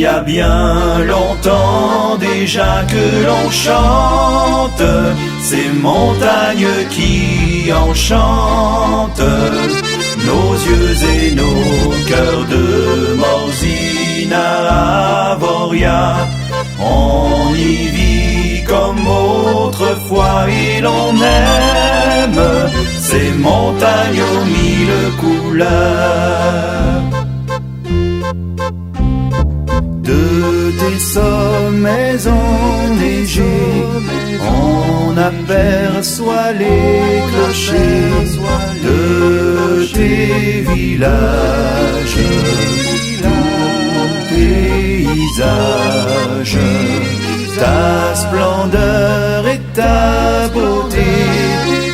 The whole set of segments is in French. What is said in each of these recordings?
y a bien longtemps déjà que l'on chante ces montagnes qui enchantent nos yeux et nos cœurs de Morzina Avoria. On y vit comme autrefois et l'on aime ces montagnes aux mille couleurs. De tes sommets enneigés, on aperçoit les clochers de tes villages, ton paysage, ta splendeur et ta beauté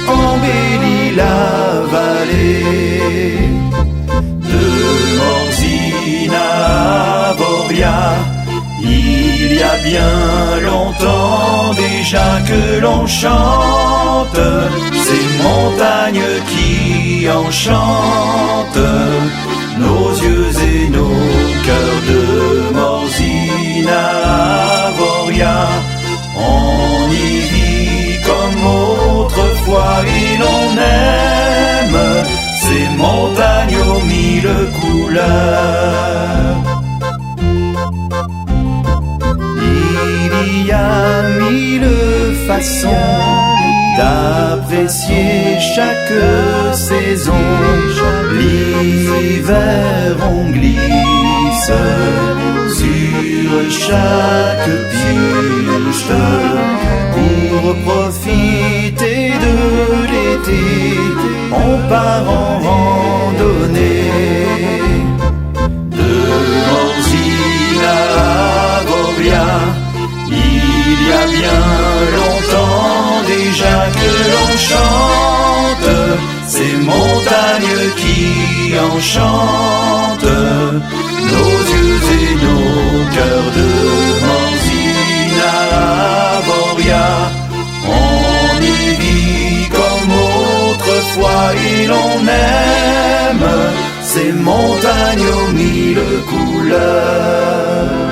embellit la vallée de Morzina Avoria. Il y a bien longtemps déjà que l'on chante ces montagnes qui enchantent nos yeux et nos cœurs de Morzina Avoria. On y vit comme autrefois et l'on aime ces montagnes aux mille couleurs. Il y a mille façons d'apprécier chaque saison. L'hiver on glisse sur chaque piste pour profiter de l'été. On part en randonnée de Morzina Avoria. Il y a bien longtemps déjà que l'on chante ces montagnes qui enchantent nos yeux et nos cœurs de Morzina Avoria. On y vit comme autrefois et l'on aime ces montagnes aux mille couleurs.